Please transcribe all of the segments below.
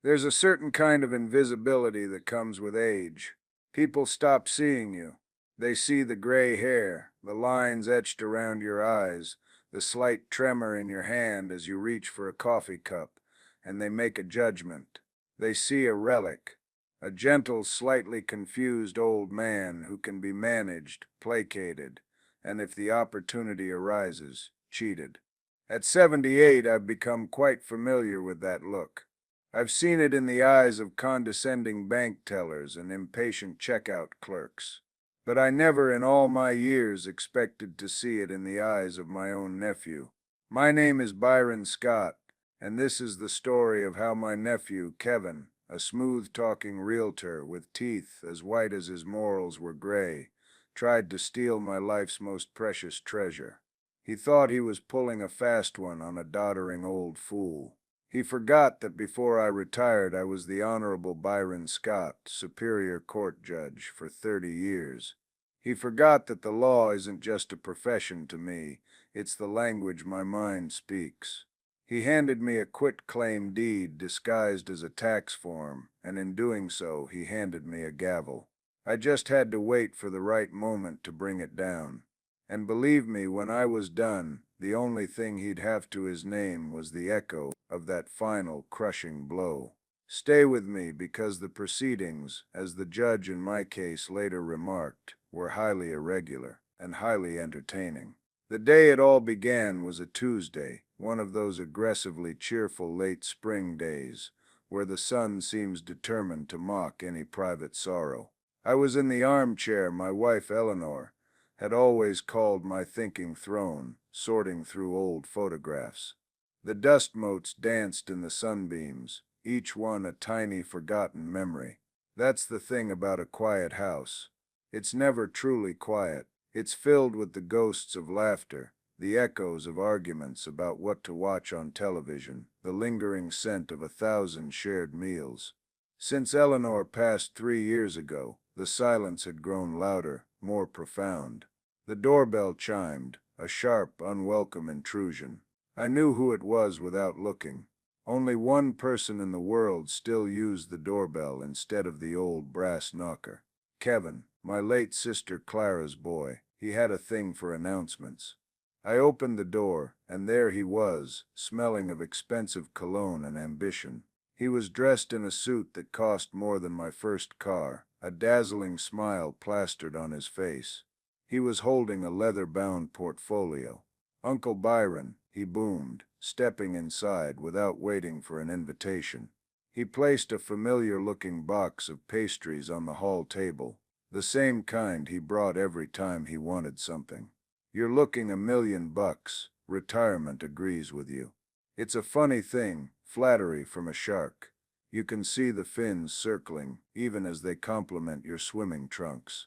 There's a certain kind of invisibility that comes with age. People stop seeing you. They see the gray hair, the lines etched around your eyes, the slight tremor in your hand as you reach for a coffee cup, and they make a judgment. They see a relic, a gentle, slightly confused old man who can be managed, placated, and if the opportunity arises, cheated. At 78, I've become quite familiar with that look. I've seen it in the eyes of condescending bank tellers and impatient checkout clerks. But I never in all my years expected to see it in the eyes of my own nephew. My name is Byron Scott, and this is the story of how my nephew, Kevin, a smooth-talking realtor with teeth as white as his morals were gray, tried to steal my life's most precious treasure. He thought he was pulling a fast one on a doddering old fool. He forgot that before I retired I was the Honorable Byron Scott, Superior Court Judge, for 30 years. He forgot that the law isn't just a profession to me, it's the language my mind speaks. He handed me a quitclaim deed disguised as a tax form, and in doing so he handed me a gavel. I just had to wait for the right moment to bring it down. And believe me, when I was done, the only thing he'd have to his name was the echo of that final crushing blow. Stay with me because the proceedings, as the judge in my case later remarked, were highly irregular and highly entertaining. The day it all began was a Tuesday, one of those aggressively cheerful late spring days, where the sun seems determined to mock any private sorrow. I was in the armchair my wife Eleanor had always called my thinking throne, sorting through old photographs. The dust motes danced in the sunbeams, each one a tiny forgotten memory. That's the thing about a quiet house. It's never truly quiet. It's filled with the ghosts of laughter, the echoes of arguments about what to watch on television, the lingering scent of 1,000 shared meals. Since Eleanor passed 3 years ago, the silence had grown louder, more profound. The doorbell chimed, a sharp, unwelcome intrusion. I knew who it was without looking. Only one person in the world still used the doorbell instead of the old brass knocker. Kevin, my late sister Clara's boy. He had a thing for announcements. I opened the door, and there he was, smelling of expensive cologne and ambition. He was dressed in a suit that cost more than my first car, a dazzling smile plastered on his face. He was holding a leather-bound portfolio. "Uncle Byron," he boomed, stepping inside without waiting for an invitation. He placed a familiar-looking box of pastries on the hall table, the same kind he brought every time he wanted something. "You're looking $1,000,000. Retirement agrees with you. It's a funny thing, flattery from a shark. You can see the fins circling, even as they compliment your swimming trunks."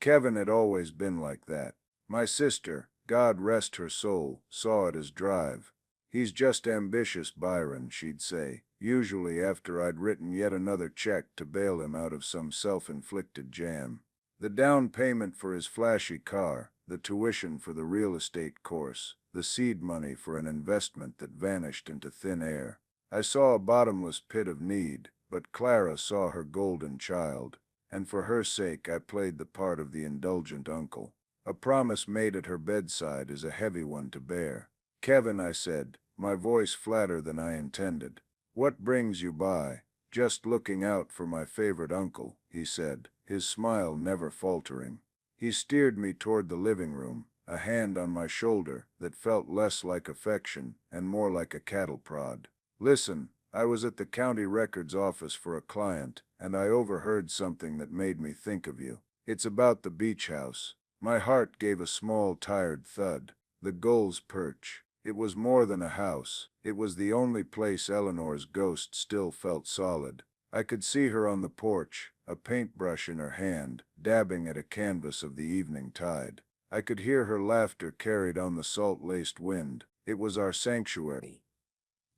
Kevin had always been like that. My sister, God rest her soul, saw it as drive. "He's just ambitious, Byron," she'd say, usually after I'd written yet another check to bail him out of some self-inflicted jam. The down payment for his flashy car, the tuition for the real estate course, the seed money for an investment that vanished into thin air. I saw a bottomless pit of need, but Clara saw her golden child, and for her sake I played the part of the indulgent uncle. A promise made at her bedside is a heavy one to bear. "Kevin," I said, my voice flatter than I intended. "What brings you by?" "Just looking out for my favorite uncle," he said, his smile never faltering. He steered me toward the living room, a hand on my shoulder that felt less like affection and more like a cattle prod. "Listen, I was at the county records office for a client, and I overheard something that made me think of you. It's about the beach house." My heart gave a small, tired thud. The gull's perch. It was more than a house. It was the only place Eleanor's ghost still felt solid. I could see her on the porch, a paintbrush in her hand, dabbing at a canvas of the evening tide. I could hear her laughter carried on the salt-laced wind. It was our sanctuary,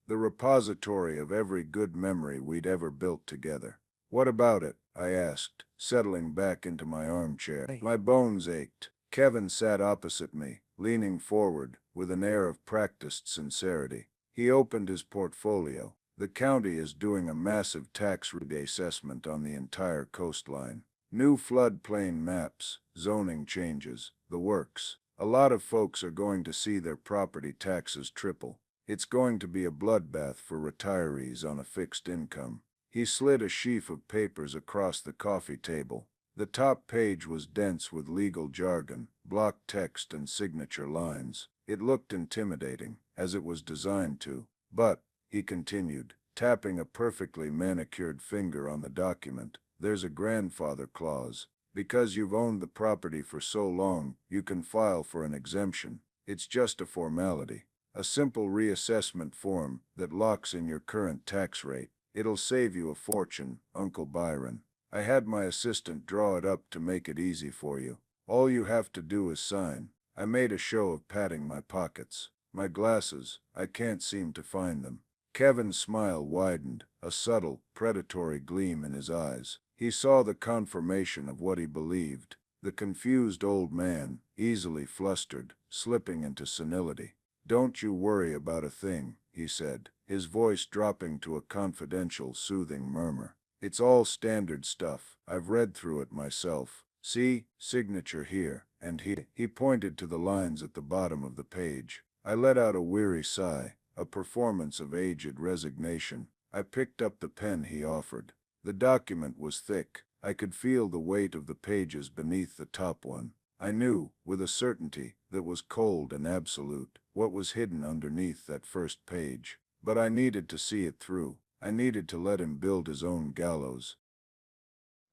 the repository of every good memory we'd ever built together. "What about it?" I asked, settling back into my armchair. My bones ached. Kevin sat opposite me, leaning forward, with an air of practiced sincerity. He opened his portfolio. The county is doing a massive tax reassessment on the entire coastline. New floodplain maps, zoning changes, the works. A lot of folks are going to see their property taxes triple. It's going to be a bloodbath for retirees on a fixed income. He slid a sheaf of papers across the coffee table. The top page was dense with legal jargon, block text, and signature lines. It looked intimidating, as it was designed to. But, he continued, tapping a perfectly manicured finger on the document, there's a grandfather clause. Because you've owned the property for so long, you can file for an exemption. It's just a formality. A simple reassessment form that locks in your current tax rate. It'll save you a fortune, Uncle Byron. I had my assistant draw it up to make it easy for you. All you have to do is sign. I made a show of patting my pockets. My glasses, I can't seem to find them. Kevin's smile widened, a subtle, predatory gleam in his eyes. He saw the confirmation of what he believed. The confused old man, easily flustered, slipping into senility. Don't you worry about a thing, he said, his voice dropping to a confidential, soothing murmur. It's all standard stuff. I've read through it myself. See, signature here, and he pointed to the lines at the bottom of the page. I let out a weary sigh, a performance of aged resignation. I picked up the pen he offered. The document was thick. I could feel the weight of the pages beneath the top one. I knew, with a certainty that was cold and absolute, what was hidden underneath that first page. But I needed to see it through. I needed to let him build his own gallows.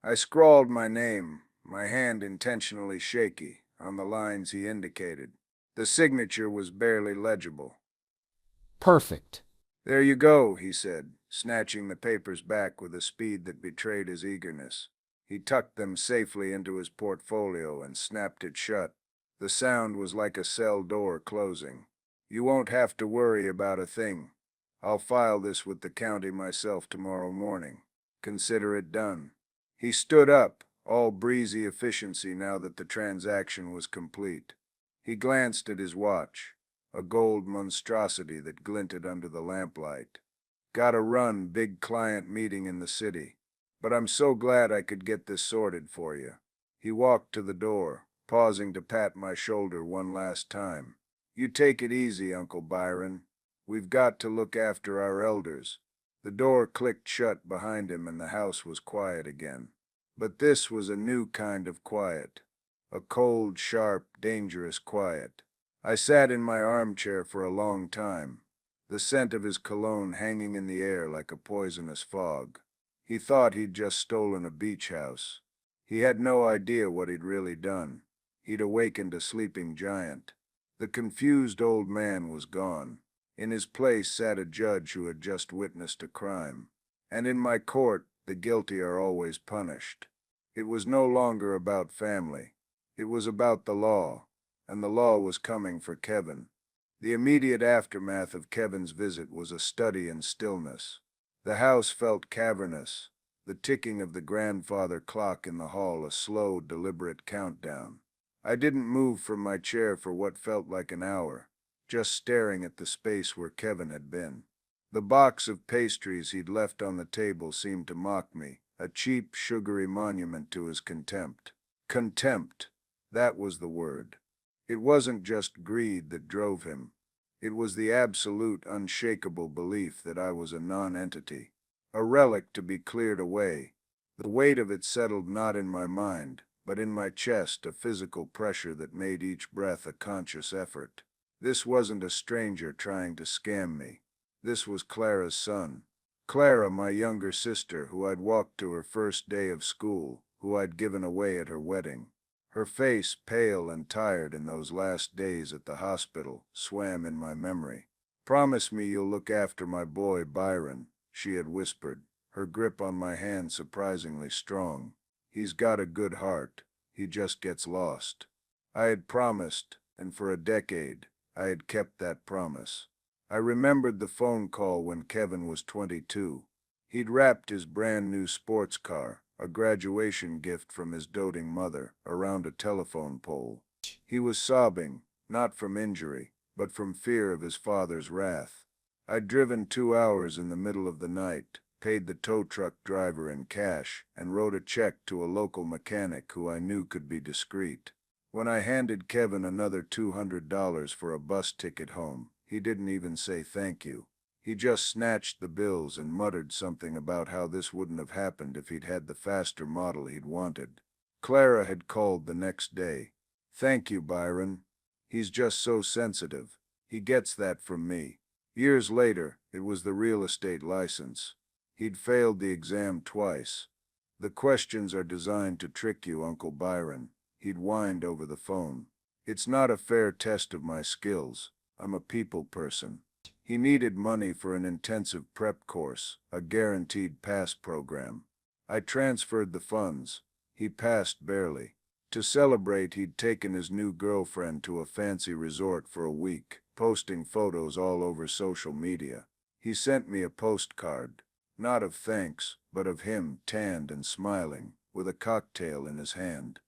I scrawled my name, my hand intentionally shaky, on the lines he indicated. The signature was barely legible. Perfect. There you go, he said, snatching the papers back with a speed that betrayed his eagerness. He tucked them safely into his portfolio and snapped it shut. The sound was like a cell door closing. You won't have to worry about a thing. I'll file this with the county myself tomorrow morning. Consider it done. He stood up, all breezy efficiency now that the transaction was complete. He glanced at his watch, a gold monstrosity that glinted under the lamplight. Gotta run, big client meeting in the city. But I'm so glad I could get this sorted for you. He walked to the door, pausing to pat my shoulder one last time. You take it easy, Uncle Byron. We've got to look after our elders. The door clicked shut behind him and the house was quiet again. But this was a new kind of quiet. A cold, sharp, dangerous quiet. I sat in my armchair for a long time, the scent of his cologne hanging in the air like a poisonous fog. He thought he'd just stolen a beach house. He had no idea what he'd really done. He'd awakened a sleeping giant. The confused old man was gone. In his place sat a judge who had just witnessed a crime. And in my court, the guilty are always punished. It was no longer about family. It was about the law. And the law was coming for Kevin. The immediate aftermath of Kevin's visit was a study in stillness. The house felt cavernous, the ticking of the grandfather clock in the hall a slow, deliberate countdown. I didn't move from my chair for what felt like an hour, just staring at the space where Kevin had been. The box of pastries he'd left on the table seemed to mock me, a cheap, sugary monument to his contempt. Contempt, that was the word. It wasn't just greed that drove him. It was the absolute, unshakable belief that I was a non-entity, a relic to be cleared away. The weight of it settled not in my mind, but in my chest, a physical pressure that made each breath a conscious effort. This wasn't a stranger trying to scam me. This was Clara's son. Clara, my younger sister, who I'd walked to her first day of school, who I'd given away at her wedding. Her face, pale and tired in those last days at the hospital, swam in my memory. Promise me you'll look after my boy Byron, she had whispered, her grip on my hand surprisingly strong. He's got a good heart. He just gets lost. I had promised, and for a decade, I had kept that promise. I remembered the phone call when Kevin was 22. He'd wrapped his brand new sports car, a graduation gift from his doting mother, around a telephone pole. He was sobbing, not from injury, but from fear of his father's wrath. I'd driven 2 hours in the middle of the night, paid the tow truck driver in cash, and wrote a check to a local mechanic who I knew could be discreet. When I handed Kevin another $200 for a bus ticket home, he didn't even say thank you. He just snatched the bills and muttered something about how this wouldn't have happened if he'd had the faster model he'd wanted. Clara had called the next day. "Thank you, Byron. He's just so sensitive. He gets that from me." Years later, it was the real estate license. He'd failed the exam twice. "The questions are designed to trick you, Uncle Byron," he'd whined over the phone. "It's not a fair test of my skills. I'm a people person." He needed money for an intensive prep course, a guaranteed pass program. I transferred the funds. He passed barely. To celebrate, he'd taken his new girlfriend to a fancy resort for a week, posting photos all over social media. He sent me a postcard, not of thanks, but of him, tanned and smiling, with a cocktail in his hand.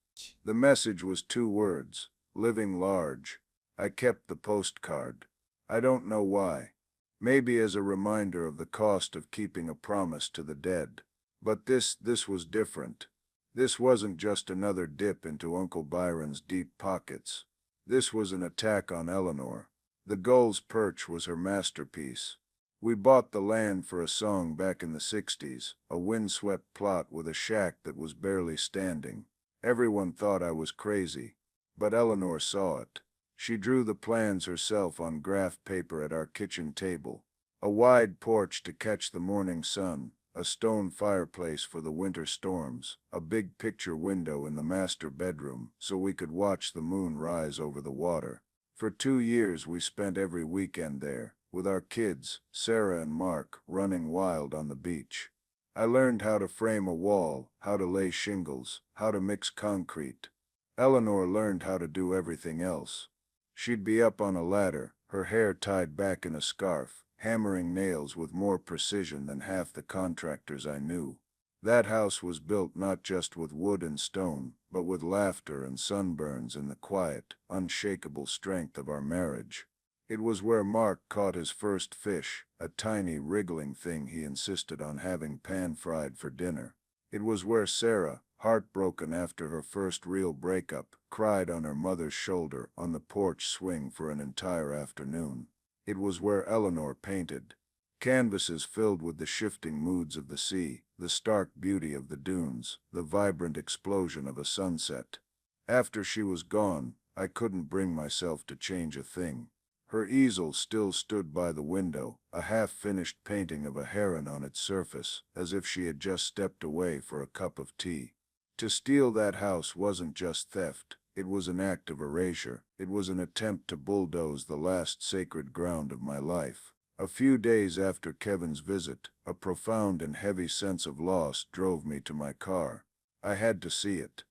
The message was 2 words: living large. I kept the postcard. I don't know why. Maybe as a reminder of the cost of keeping a promise to the dead. But this was different. This wasn't just another dip into Uncle Byron's deep pockets. This was an attack on Eleanor. The Gull's Perch was her masterpiece. We bought the land for a song back in the 60s, a windswept plot with a shack that was barely standing. Everyone thought I was crazy, but Eleanor saw it. She drew the plans herself on graph paper at our kitchen table. A wide porch to catch the morning sun, a stone fireplace for the winter storms, a big picture window in the master bedroom so we could watch the moon rise over the water. For 2 years we spent every weekend there, with our kids, Sarah and Mark, running wild on the beach. I learned how to frame a wall, how to lay shingles, how to mix concrete. Eleanor learned how to do everything else. She'd be up on a ladder, her hair tied back in a scarf, hammering nails with more precision than half the contractors I knew. That house was built not just with wood and stone, but with laughter and sunburns and the quiet, unshakable strength of our marriage. It was where Mark caught his first fish, a tiny wriggling thing he insisted on having pan-fried for dinner. It was where Sarah, heartbroken after her first real breakup, cried on her mother's shoulder on the porch swing for an entire afternoon. It was where Eleanor painted. Canvases filled with the shifting moods of the sea, the stark beauty of the dunes, the vibrant explosion of a sunset. After she was gone, I couldn't bring myself to change a thing. Her easel still stood by the window, a half-finished painting of a heron on its surface, as if she had just stepped away for a cup of tea. To steal that house wasn't just theft, it was an act of erasure. It was an attempt to bulldoze the last sacred ground of my life. A few days after Kevin's visit, a profound and heavy sense of loss drove me to my car. I had to see it.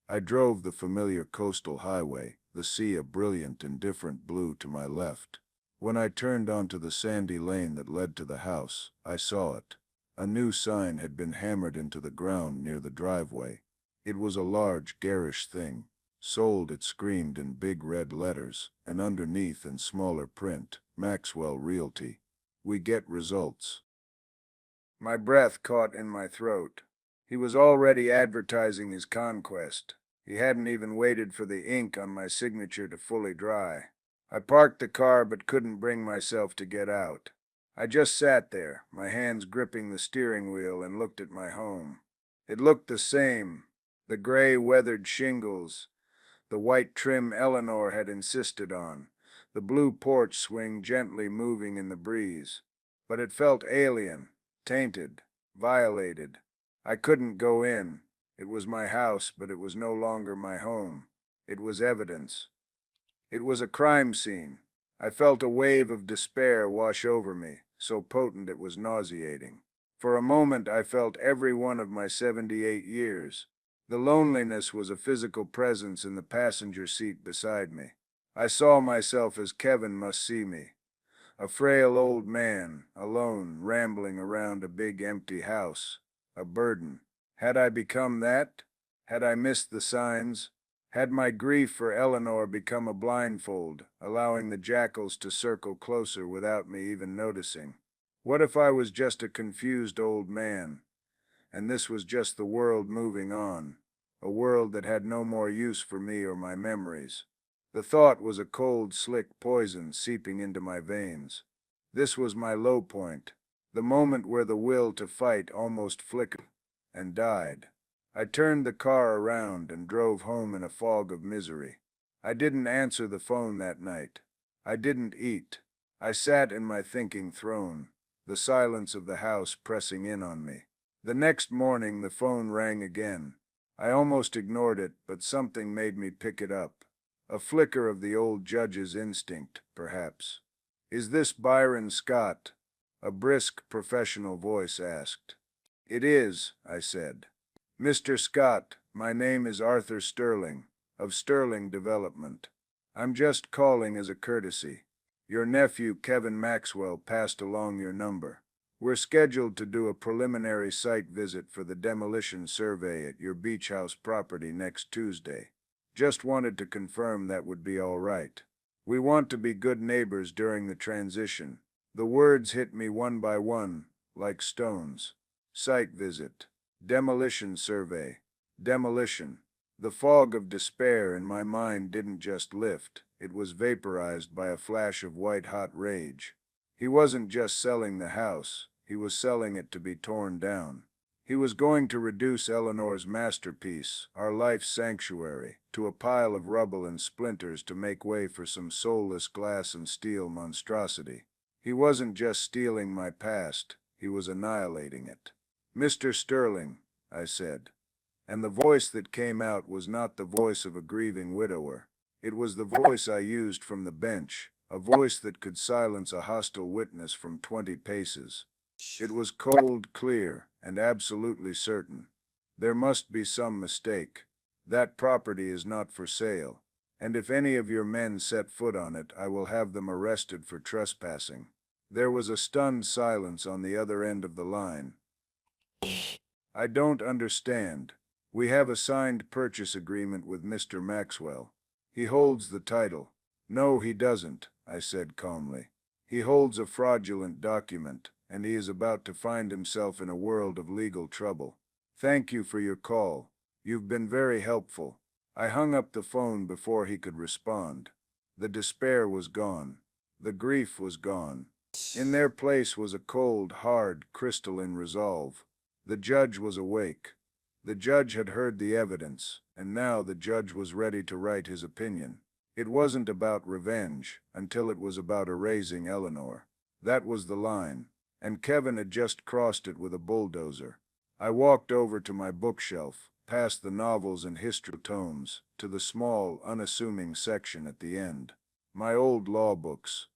I drove the familiar coastal highway, the sea a brilliant indifferent blue to my left. When I turned onto the sandy lane that led to the house, I saw it. A new sign had been hammered into the ground near the driveway. It was a large, garish thing. Sold, it screamed in big red letters, and underneath in smaller print, Maxwell Realty. We get results. My breath caught in my throat. He was already advertising his conquest. He hadn't even waited for the ink on my signature to fully dry. I parked the car but couldn't bring myself to get out. I just sat there, my hands gripping the steering wheel, and looked at my home. It looked the same. The gray, weathered shingles, the white trim Eleanor had insisted on, the blue porch swing gently moving in the breeze. But it felt alien, tainted, violated. I couldn't go in. It was my house, but it was no longer my home. It was evidence. It was a crime scene. I felt a wave of despair wash over me, so potent it was nauseating. For a moment I felt every one of my 78 years. The loneliness was a physical presence in the passenger seat beside me. I saw myself as Kevin must see me. A frail old man, alone, rambling around a big empty house. A burden. Had I become that? Had I missed the signs? Had my grief for Eleanor become a blindfold, allowing the jackals to circle closer without me even noticing? What if I was just a confused old man, and this was just the world moving on, a world that had no more use for me or my memories? The thought was a cold, slick poison seeping into my veins. This was my low point, the moment where the will to fight almost flickered and died. I turned the car around and drove home in a fog of misery. I didn't answer the phone that night. I didn't eat. I sat in my thinking throne, the silence of the house pressing in on me. The next morning the phone rang again. I almost ignored it, but something made me pick it up. A flicker of the old judge's instinct, perhaps. "Is this Byron Scott?" a brisk, professional voice asked. "It is," I said. "Mr. Scott, my name is Arthur Sterling, of Sterling Development. I'm just calling as a courtesy. Your nephew, Kevin Maxwell, passed along your number. We're scheduled to do a preliminary site visit for the demolition survey at your beach house property next Tuesday. Just wanted to confirm that would be all right. We want to be good neighbors during the transition." The words hit me one by one, like stones. Site visit. Demolition survey. Demolition. The fog of despair in my mind didn't just lift, it was vaporized by a flash of white-hot rage. He wasn't just selling the house, he was selling it to be torn down. He was going to reduce Eleanor's masterpiece, our life sanctuary, to a pile of rubble and splinters to make way for some soulless glass and steel monstrosity. He wasn't just stealing my past, he was annihilating it. "Mr. Sterling," I said. And the voice that came out was not the voice of a grieving widower. It was the voice I used from the bench, a voice that could silence a hostile witness from 20 paces. It was cold, clear, and absolutely certain. "There must be some mistake. That property is not for sale, and if any of your men set foot on it, I will have them arrested for trespassing." There was a stunned silence on the other end of the line. "I don't understand. We have a signed purchase agreement with Mr. Maxwell. He holds the title." "No, he doesn't," I said calmly. "He holds a fraudulent document, and he is about to find himself in a world of legal trouble. Thank you for your call. You've been very helpful." I hung up the phone before he could respond. The despair was gone. The grief was gone. In their place was a cold, hard, crystalline resolve. The judge was awake. The judge had heard the evidence, and now the judge was ready to write his opinion. It wasn't about revenge, until it was about erasing Eleanor. That was the line, and Kevin had just crossed it with a bulldozer. I walked over to my bookshelf, past the novels and history tomes, to the small, unassuming section at the end. My old law books.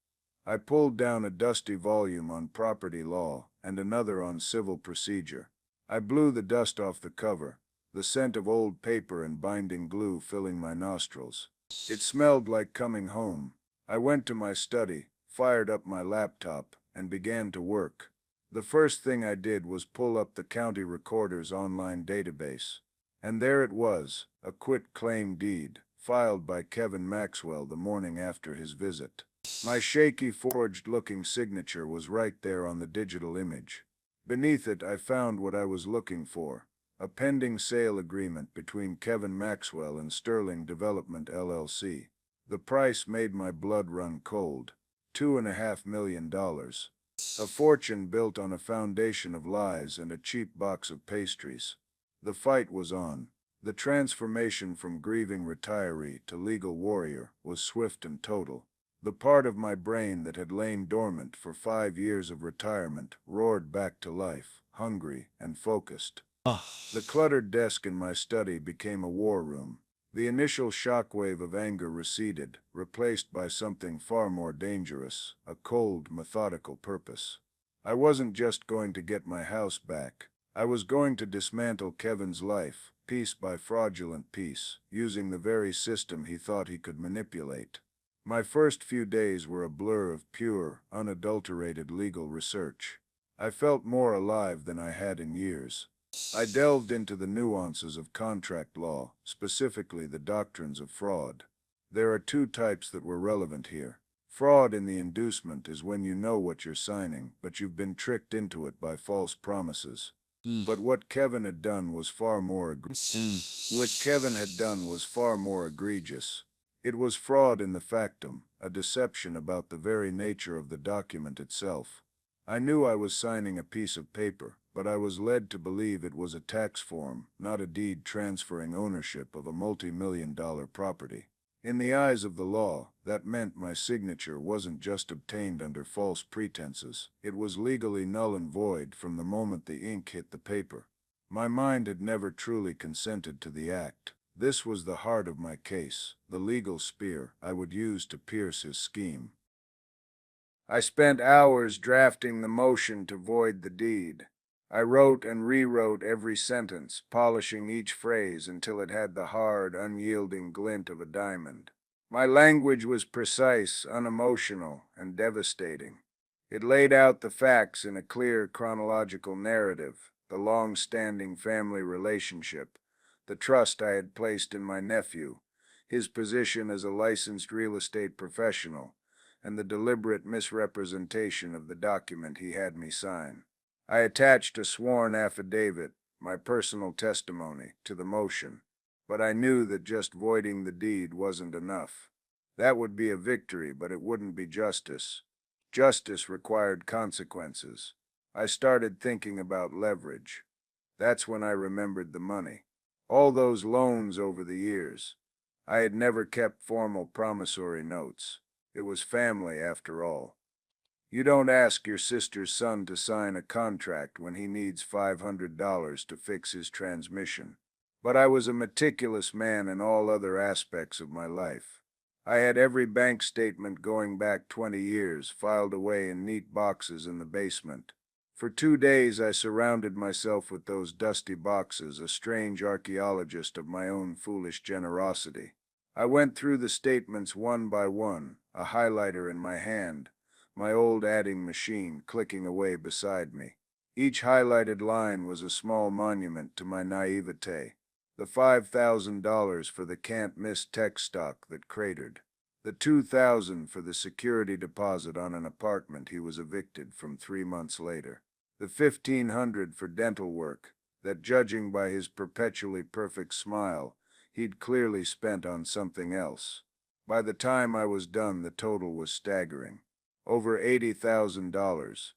I pulled down a dusty volume on property law and another on civil procedure. I blew the dust off the cover, the scent of old paper and binding glue filling my nostrils. It smelled like coming home. I went to my study, fired up my laptop, and began to work. The first thing I did was pull up the county recorder's online database. And there it was, a quit-claim deed, filed by Kevin Maxwell the morning after his visit. My shaky, forged-looking signature was right there on the digital image. Beneath it I found what I was looking for, a pending sale agreement between Kevin Maxwell and Sterling Development LLC. The price made my blood run cold. $2.5 million. A fortune built on a foundation of lies and a cheap box of pastries. The fight was on. The transformation from grieving retiree to legal warrior was swift and total. The part of my brain that had lain dormant for 5 years of retirement roared back to life, hungry and focused. The cluttered desk in my study became a war room. The initial shockwave of anger receded, replaced by something far more dangerous, a cold, methodical purpose. I wasn't just going to get my house back. I was going to dismantle Kevin's life, piece by fraudulent piece, using the very system he thought he could manipulate. My first few days were a blur of pure, unadulterated legal research. I felt more alive than I had in years. I delved into the nuances of contract law, specifically the doctrines of fraud. There are two types that were relevant here. Fraud in the inducement is when you know what you're signing, but you've been tricked into it by false promises. But what Kevin had done was far more egregious. It was fraud in the factum, a deception about the very nature of the document itself. I knew I was signing a piece of paper, but I was led to believe it was a tax form, not a deed transferring ownership of a multi-million-dollar property. In the eyes of the law, that meant my signature wasn't just obtained under false pretenses. It was legally null and void from the moment the ink hit the paper. My mind had never truly consented to the act. This was the heart of my case, the legal spear I would use to pierce his scheme. I spent hours drafting the motion to void the deed. I wrote and rewrote every sentence, polishing each phrase until it had the hard, unyielding glint of a diamond. My language was precise, unemotional, and devastating. It laid out the facts in a clear chronological narrative, the long-standing family relationship, the trust I had placed in my nephew, his position as a licensed real estate professional, and the deliberate misrepresentation of the document he had me sign. I attached a sworn affidavit, my personal testimony, to the motion, but I knew that just voiding the deed wasn't enough. That would be a victory, but it wouldn't be justice. Justice required consequences. I started thinking about leverage. That's when I remembered the money. All those loans over the years. I had never kept formal promissory notes. It was family, after all. You don't ask your sister's son to sign a contract when he needs $500 to fix his transmission. But I was a meticulous man in all other aspects of my life. I had every bank statement going back 20 years filed away in neat boxes in the basement. For 2 days I surrounded myself with those dusty boxes, a strange archaeologist of my own foolish generosity. I went through the statements one by one, a highlighter in my hand, my old adding machine clicking away beside me. Each highlighted line was a small monument to my naivete. The $5,000 for the can't-miss tech stock that cratered. The $2,000 for the security deposit on an apartment he was evicted from 3 months later. The $1,500 for dental work that, judging by his perpetually perfect smile, he'd clearly spent on something else. By the time I was done, the total was staggering. Over $80,000.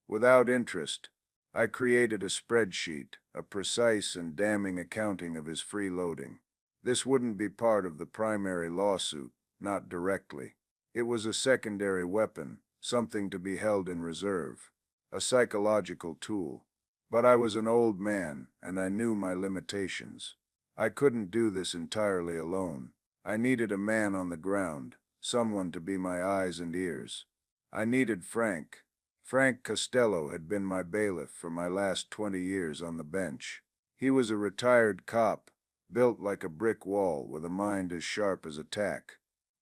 Without interest. I created a spreadsheet, a precise and damning accounting of his freeloading. This wouldn't be part of the primary lawsuit, not directly. It was a secondary weapon, something to be held in reserve, a psychological tool. But I was an old man, and I knew my limitations. I couldn't do this entirely alone. I needed a man on the ground, someone to be my eyes and ears. I needed Frank. Frank Costello had been my bailiff for my last 20 years on the bench. He was a retired cop, built like a brick wall with a mind as sharp as a tack.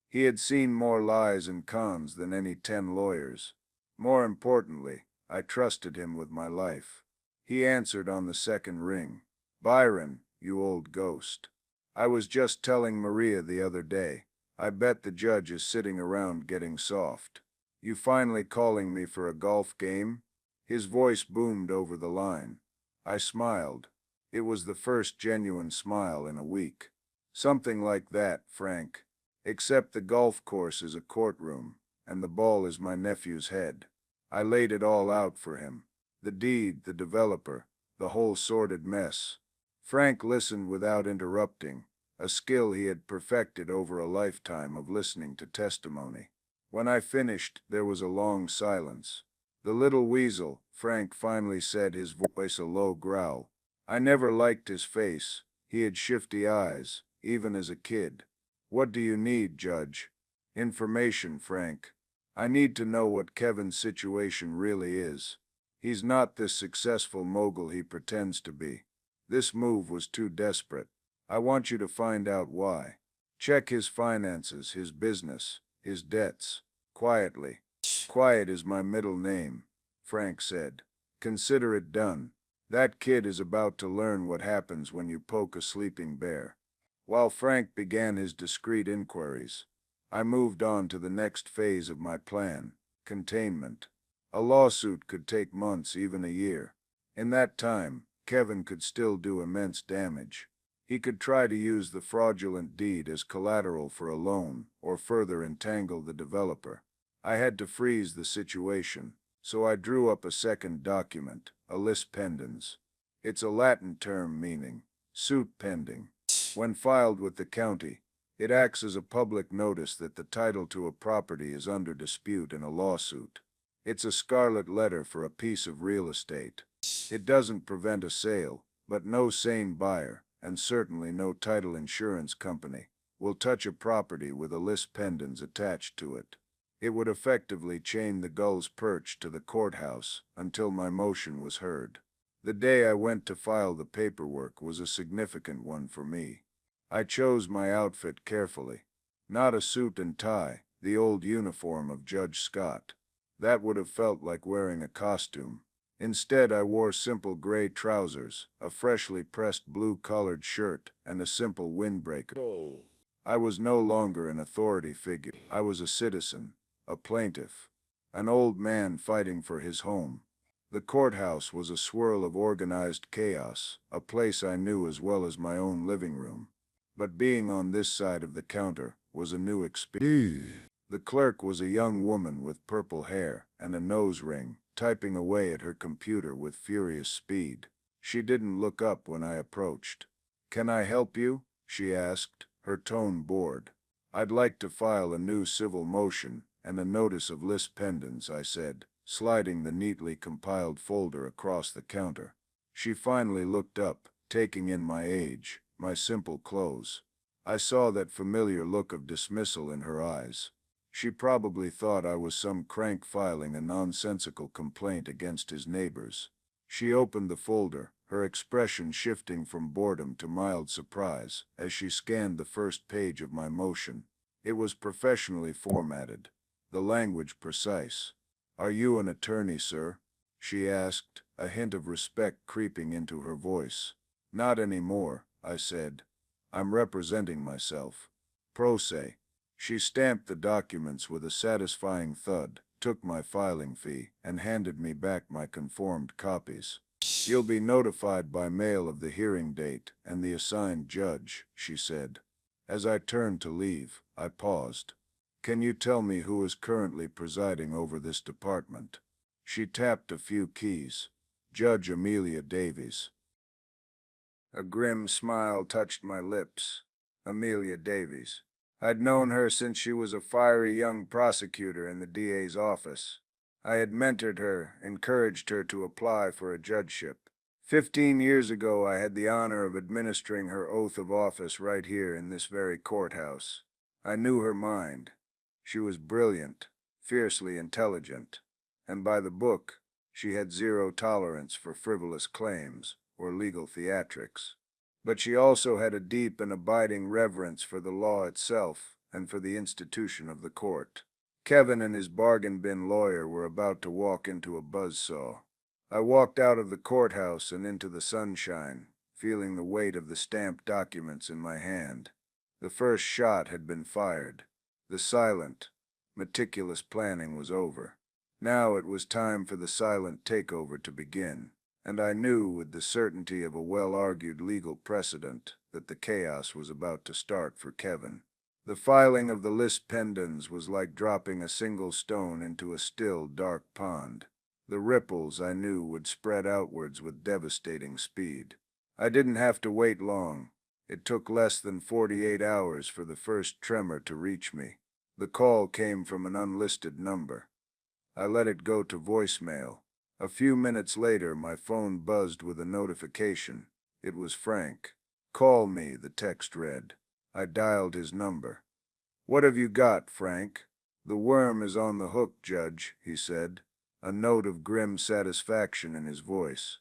He had seen more lies and cons than any 10 lawyers. More importantly, I trusted him with my life. He answered on the second ring. "Byron, you old ghost. I was just telling Maria the other day. I bet the judge is sitting around getting soft. You finally calling me for a golf game?" His voice boomed over the line. I smiled. It was the first genuine smile in a week. "Something like that, Frank. Except the golf course is a courtroom, and the ball is my nephew's head." I laid it all out for him. The deed, the developer, the whole sordid mess. Frank listened without interrupting, a skill he had perfected over a lifetime of listening to testimony. When I finished, there was a long silence. "The little weasel," Frank finally said, his voice a low growl. I never liked his face. He had shifty eyes, even as a kid. "What do you need, Judge?" "Information, Frank. I need to know what Kevin's situation really is. He's not this successful mogul he pretends to be. This move was too desperate. I want you to find out why. Check his finances, his business, his debts. Quietly." "Quiet is my middle name," Frank said. "Consider it done." That kid is about to learn what happens when you poke a sleeping bear. While Frank began his discreet inquiries, I moved on to the next phase of my plan: containment. A lawsuit could take months, even a year. In that time, Kevin could still do immense damage. He could try to use the fraudulent deed as collateral for a loan, or further entangle the developer. I had to freeze the situation, so I drew up a second document, a lis pendens. It's a Latin term meaning suit pending. When filed with the county, it acts as a public notice that the title to a property is under dispute in a lawsuit. It's a scarlet letter for a piece of real estate. It doesn't prevent a sale, but no sane buyer, and certainly no title insurance company, will touch a property with a lis pendens attached to it. It would effectively chain the gull's perch to the courthouse until my motion was heard. The day I went to file the paperwork was a significant one for me. I chose my outfit carefully. Not a suit and tie, the old uniform of Judge Scott. That would have felt like wearing a costume. Instead, I wore simple gray trousers, a freshly pressed blue-collared shirt, and a simple windbreaker. I was no longer an authority figure. I was a citizen, a plaintiff, an old man fighting for his home. The courthouse was a swirl of organized chaos, a place I knew as well as my own living room. But being on this side of the counter was a new experience. The clerk was a young woman with purple hair and a nose ring, typing away at her computer with furious speed. She didn't look up when I approached. "Can I help you?" she asked, her tone bored. "I'd like to file a new civil motion and a notice of lis pendens," I said, sliding the neatly compiled folder across the counter. She finally looked up, taking in my age, my simple clothes. I saw that familiar look of dismissal in her eyes. She probably thought I was some crank filing a nonsensical complaint against his neighbors. She opened the folder, her expression shifting from boredom to mild surprise as she scanned the first page of my motion. It was professionally formatted, the language precise. "Are you an attorney, sir?" she asked, a hint of respect creeping into her voice. "Not anymore," I said. "I'm representing myself. Pro se." She stamped the documents with a satisfying thud, took my filing fee, and handed me back my conformed copies. "You'll be notified by mail of the hearing date and the assigned judge," she said. As I turned to leave, I paused. "Can you tell me who is currently presiding over this department?" She tapped a few keys. "Judge Amelia Davies." A grim smile touched my lips. Amelia Davies. I'd known her since she was a fiery young prosecutor in the DA's office. I had mentored her, encouraged her to apply for a judgeship. 15 years ago, I had the honor of administering her oath of office right here in this very courthouse. I knew her mind. She was brilliant, fiercely intelligent, and by the book, she had zero tolerance for frivolous claims or legal theatrics. But she also had a deep and abiding reverence for the law itself and for the institution of the court. Kevin and his bargain bin lawyer were about to walk into a buzzsaw. I walked out of the courthouse and into the sunshine, feeling the weight of the stamped documents in my hand. The first shot had been fired. The silent, meticulous planning was over. Now it was time for the silent takeover to begin. And I knew with the certainty of a well-argued legal precedent that the chaos was about to start for Kevin. The filing of the lis pendens was like dropping a single stone into a still, dark pond. The ripples, I knew, would spread outwards with devastating speed. I didn't have to wait long. It took less than 48 hours for the first tremor to reach me. The call came from an unlisted number. I let it go to voicemail. A few minutes later, my phone buzzed with a notification. It was Frank. "Call me," the text read. I dialed his number. "What have you got, Frank?" "The worm is on the hook, Judge," he said, a note of grim satisfaction in his voice.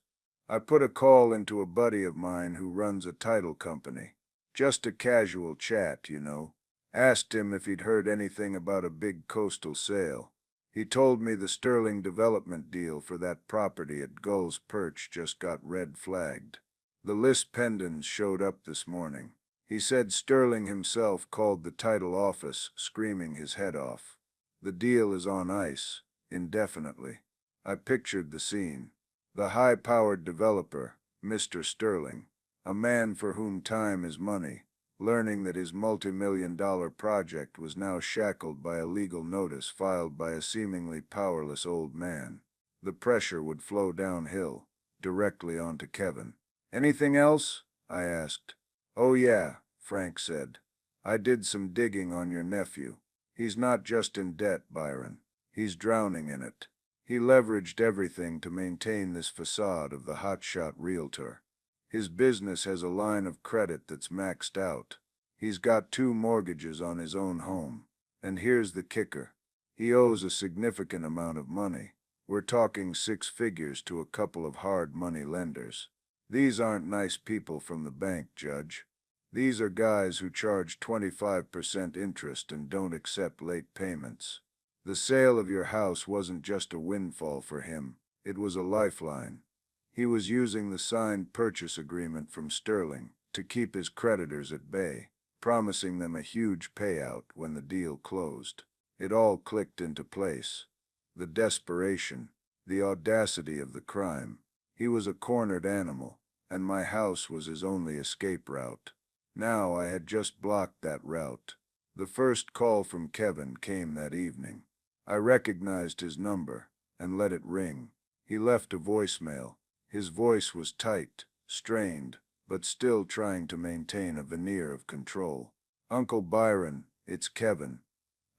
"I put a call into a buddy of mine who runs a title company. Just a casual chat, you know. Asked him if he'd heard anything about a big coastal sale. He told me the Sterling development deal for that property at Gull's Perch just got red flagged. The list pendants showed up this morning. He said Sterling himself called the title office, screaming his head off. The deal is on ice, indefinitely. I pictured the scene. The high-powered developer, Mr. Sterling, a man for whom time is money, learning that his multi-million-dollar project was now shackled by a legal notice filed by a seemingly powerless old man. The pressure would flow downhill, directly onto Kevin. "Anything else?" I asked. "Oh yeah," Frank said. "I did some digging on your nephew. He's not just in debt, Byron. He's drowning in it. He leveraged everything to maintain this facade of the hotshot realtor. His business has a line of credit that's maxed out. He's got 2 mortgages on his own home. And here's the kicker. He owes a significant amount of money. We're talking 6 figures to a couple of hard money lenders. These aren't nice people from the bank, Judge. These are guys who charge 25% interest and don't accept late payments. The sale of your house wasn't just a windfall for him, it was a lifeline. He was using the signed purchase agreement from Sterling to keep his creditors at bay, promising them a huge payout when the deal closed. It all clicked into place. The desperation, the audacity of the crime. He was a cornered animal, and my house was his only escape route. Now I had just blocked that route. The first call from Kevin came that evening. I recognized his number and let it ring. He left a voicemail. His voice was tight, strained, but still trying to maintain a veneer of control. "Uncle Byron, it's Kevin.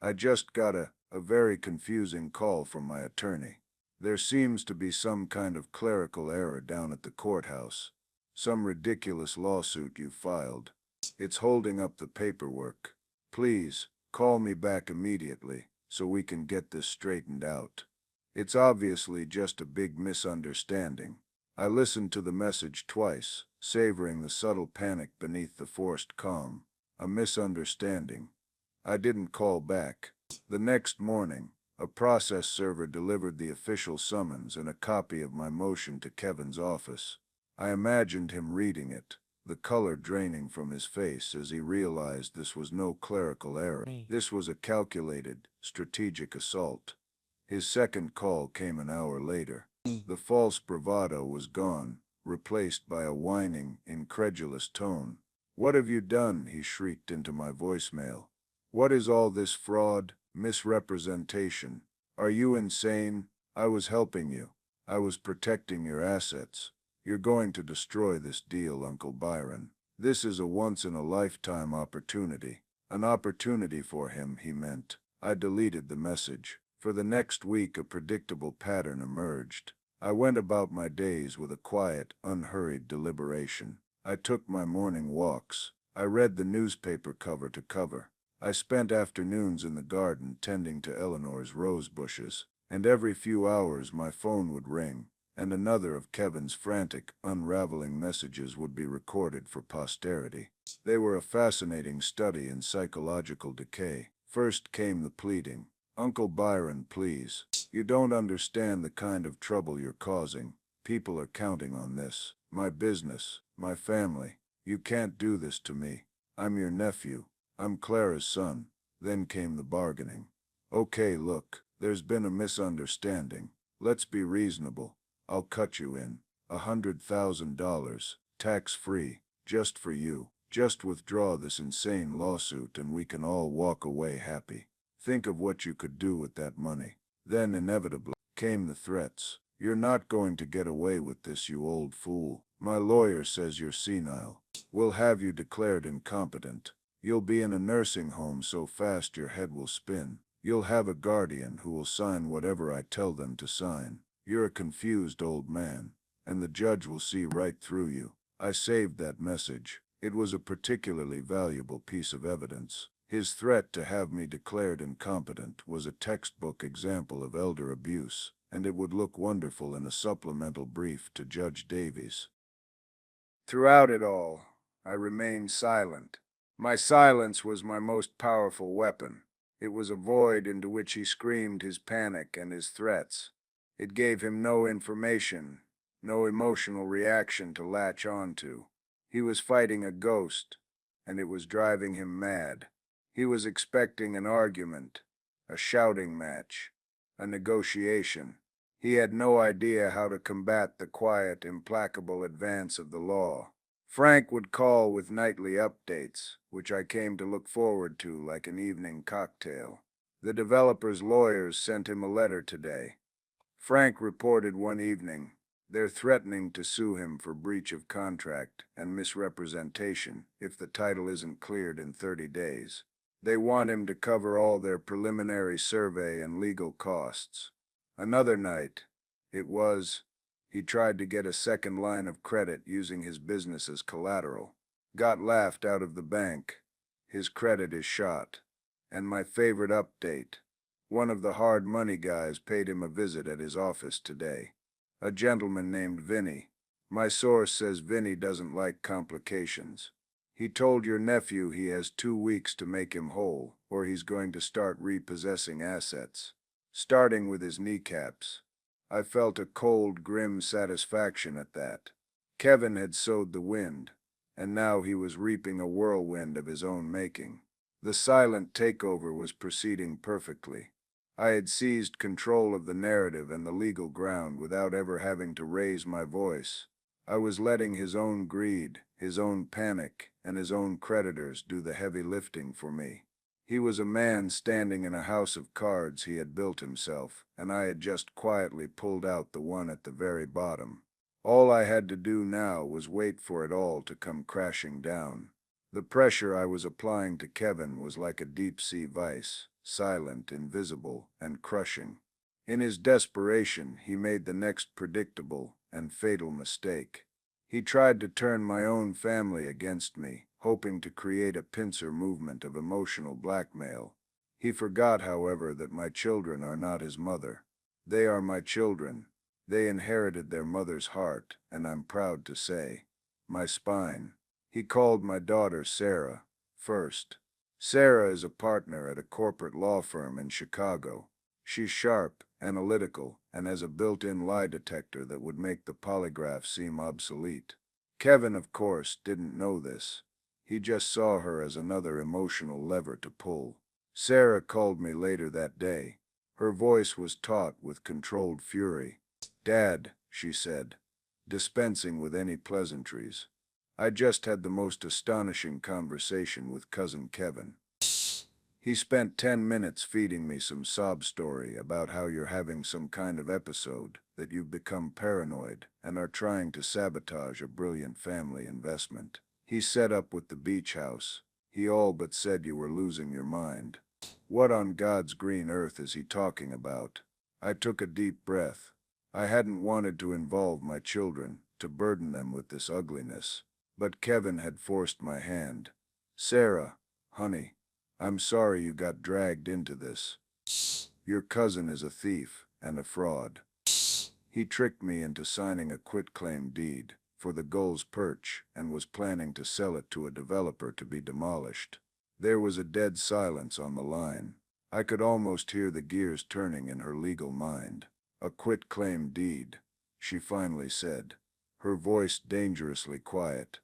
I just got a very confusing call from my attorney. There seems to be some kind of clerical error down at the courthouse. Some ridiculous lawsuit you filed. It's holding up the paperwork. Please, call me back immediately so we can get this straightened out. It's obviously just a big misunderstanding." I listened to the message twice, savoring the subtle panic beneath the forced calm. A misunderstanding. I didn't call back. The next morning, a process server delivered the official summons and a copy of my motion to Kevin's office. I imagined him reading it, the color draining from his face as he realized this was no clerical error. This was a calculated, strategic assault. His second call came an hour later. The false bravado was gone, replaced by a whining, incredulous tone. "What have you done?" he shrieked into my voicemail. "What is all this fraud, misrepresentation? Are you insane? I was helping you. I was protecting your assets. You're going to destroy this deal, Uncle Byron. This is a once-in-a-lifetime opportunity." An opportunity for him, he meant. I deleted the message. For the next week a predictable pattern emerged. I went about my days with a quiet, unhurried deliberation. I took my morning walks. I read the newspaper cover to cover. I spent afternoons in the garden tending to Eleanor's rose bushes, and every few hours my phone would ring, and another of Kevin's frantic, unraveling messages would be recorded for posterity. They were a fascinating study in psychological decay. First came the pleading. "Uncle Byron, please. You don't understand the kind of trouble you're causing. People are counting on this. My business, my family. You can't do this to me. I'm your nephew. I'm Clara's son." Then came the bargaining. "Okay, look, there's been a misunderstanding. Let's be reasonable. I'll cut you in. $100,000, tax-free, just for you. Just withdraw this insane lawsuit and we can all walk away happy. Think of what you could do with that money." Then inevitably came the threats. "You're not going to get away with this, you old fool. My lawyer says you're senile. We'll have you declared incompetent. You'll be in a nursing home so fast your head will spin. You'll have a guardian who will sign whatever I tell them to sign. You're a confused old man, and the judge will see right through you." I saved that message. It was a particularly valuable piece of evidence. His threat to have me declared incompetent was a textbook example of elder abuse, and it would look wonderful in a supplemental brief to Judge Davies. Throughout it all, I remained silent. My silence was my most powerful weapon. It was a void into which he screamed his panic and his threats. It gave him no information, no emotional reaction to latch on to. He was fighting a ghost, and it was driving him mad. He was expecting an argument, a shouting match, a negotiation. He had no idea how to combat the quiet, implacable advance of the law. Frank would call with nightly updates, which I came to look forward to like an evening cocktail. The developer's lawyers sent him a letter today. Frank reported one evening, they're threatening to sue him for breach of contract and misrepresentation if the title isn't cleared in 30 days. They want him to cover all their preliminary survey and legal costs. Another night, he tried to get a second line of credit using his business as collateral. Got laughed out of the bank. His credit is shot. And my favorite update. One of the hard money guys paid him a visit at his office today. A gentleman named Vinny. My source says Vinny doesn't like complications. He told your nephew he has 2 weeks to make him whole, or he's going to start repossessing assets. Starting with his kneecaps. I felt a cold, grim satisfaction at that. Kevin had sowed the wind, and now he was reaping a whirlwind of his own making. The silent takeover was proceeding perfectly. I had seized control of the narrative and the legal ground without ever having to raise my voice. I was letting his own greed, his own panic, and his own creditors do the heavy lifting for me. He was a man standing in a house of cards he had built himself, and I had just quietly pulled out the one at the very bottom. All I had to do now was wait for it all to come crashing down. The pressure I was applying to Kevin was like a deep-sea vice, silent, invisible, and crushing. In his desperation, he made the next predictable and fatal mistake. He tried to turn my own family against me, hoping to create a pincer movement of emotional blackmail. He forgot, however, that my children are not his mother. They are my children. They inherited their mother's heart, and I'm proud to say, my spine. He called my daughter Sarah first. Sarah is a partner at a corporate law firm in Chicago. She's sharp, analytical, and has a built-in lie detector that would make the polygraph seem obsolete. Kevin, of course, didn't know this. He just saw her as another emotional lever to pull. Sarah called me later that day. Her voice was taut with controlled fury. "Dad," she said, dispensing with any pleasantries. I just had the most astonishing conversation with Cousin Kevin. He spent 10 minutes feeding me some sob story about how you're having some kind of episode, that you've become paranoid, and are trying to sabotage a brilliant family investment. He set up with the beach house. He all but said you were losing your mind. What on God's green earth is he talking about? I took a deep breath. I hadn't wanted to involve my children, to burden them with this ugliness. But Kevin had forced my hand. "Sarah, honey, I'm sorry you got dragged into this. Your cousin is a thief and a fraud. He tricked me into signing a quitclaim deed for the Gull's Perch and was planning to sell it to a developer to be demolished." There was a dead silence on the line. I could almost hear the gears turning in her legal mind. "A quitclaim deed," she finally said, her voice dangerously quiet.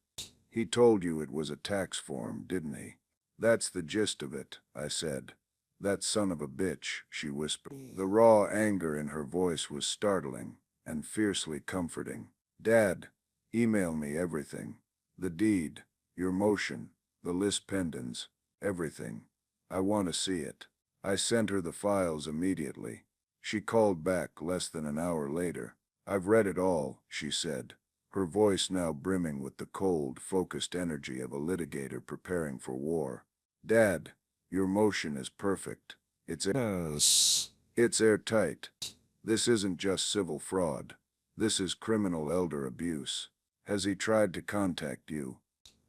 "He told you it was a tax form, didn't he?" "That's the gist of it," I said. "That son of a bitch," she whispered. The raw anger in her voice was startling and fiercely comforting. "Dad, email me everything. The deed, your motion, the list pendants, everything. I want to see it." I sent her the files immediately. She called back less than an hour later. "I've read it all," she said, her voice now brimming with the cold, focused energy of a litigator preparing for war. "Dad, your motion is perfect. It's airtight. This isn't just civil fraud. This is criminal elder abuse. Has he tried to contact you?"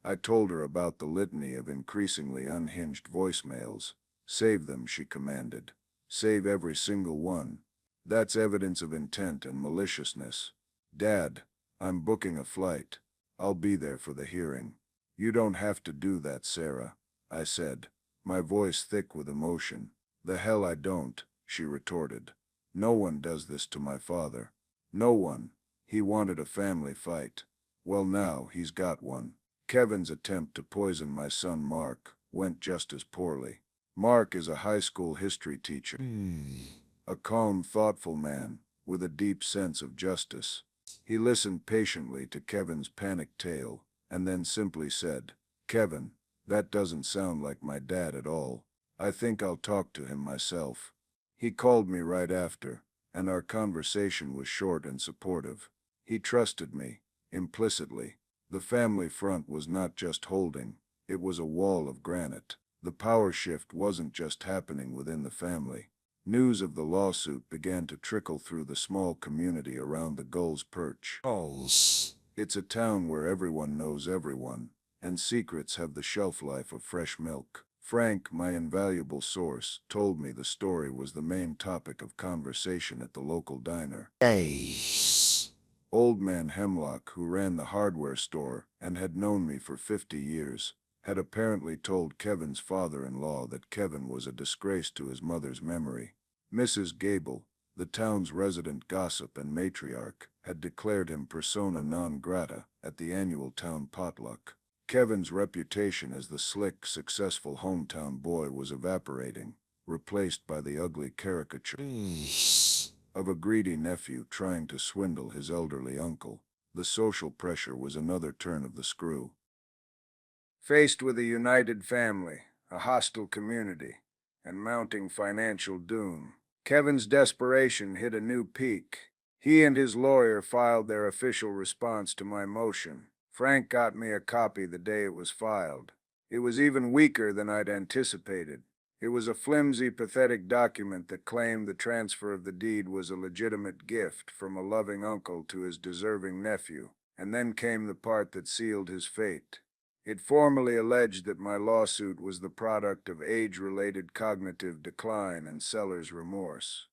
I told her about the litany of increasingly unhinged voicemails. "Save them," she commanded. "Save every single one. That's evidence of intent and maliciousness. Dad, I'm booking a flight. I'll be there for the hearing." "You don't have to do that, Sarah," I said, my voice thick with emotion. "The hell I don't," she retorted. "No one does this to my father. No one. He wanted a family fight. Well, now he's got one." Kevin's attempt to poison my son Mark went just as poorly. Mark is a high school history teacher, a calm, thoughtful man with a deep sense of justice. He listened patiently to Kevin's panicked tale and then simply said, "Kevin, that doesn't sound like my dad at all. I think I'll talk to him myself." He called me right after, and our conversation was short and supportive. He trusted me, implicitly. The family front was not just holding, it was a wall of granite. The power shift wasn't just happening within the family. News of the lawsuit began to trickle through the small community around the Gull's Perch. It's a town where everyone knows everyone, and secrets have the shelf life of fresh milk. Frank, my invaluable source, told me the story was the main topic of conversation at the local diner. Old man Hemlock, who ran the hardware store and had known me for 50 years, had apparently told Kevin's father-in-law that Kevin was a disgrace to his mother's memory. Mrs. Gable, the town's resident gossip and matriarch, had declared him persona non grata at the annual town potluck. Kevin's reputation as the slick, successful hometown boy was evaporating, replaced by the ugly caricature of a greedy nephew trying to swindle his elderly uncle. The social pressure was another turn of the screw. Faced with a united family, a hostile community, and mounting financial doom, Kevin's desperation hit a new peak. He and his lawyer filed their official response to my motion. Frank got me a copy the day it was filed. It was even weaker than I'd anticipated. It was a flimsy, pathetic document that claimed the transfer of the deed was a legitimate gift from a loving uncle to his deserving nephew. And then came the part that sealed his fate. It formally alleged that my lawsuit was the product of age-related cognitive decline and seller's remorse.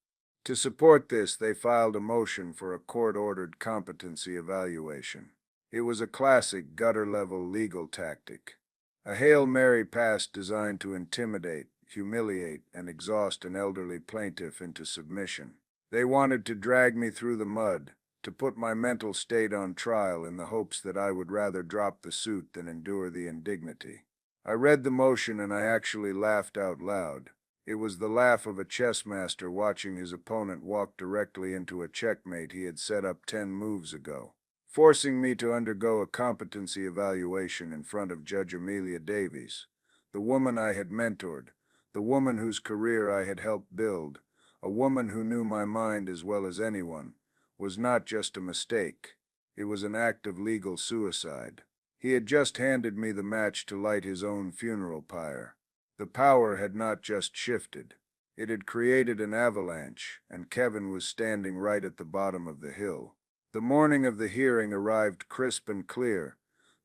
To support this, they filed a motion for a court-ordered competency evaluation. It was a classic gutter-level legal tactic, a Hail Mary pass designed to intimidate, humiliate, and exhaust an elderly plaintiff into submission. They wanted to drag me through the mud, to put my mental state on trial in the hopes that I would rather drop the suit than endure the indignity. I read the motion and I actually laughed out loud. It was the laugh of a chess master watching his opponent walk directly into a checkmate he had set up 10 moves ago, forcing me to undergo a competency evaluation in front of Judge Amelia Davies, the woman I had mentored, the woman whose career I had helped build, a woman who knew my mind as well as anyone. Was not just a mistake. It was an act of legal suicide. He had just handed me the match to light his own funeral pyre. The power had not just shifted. It had created an avalanche, and Kevin was standing right at the bottom of the hill. The morning of the hearing arrived crisp and clear,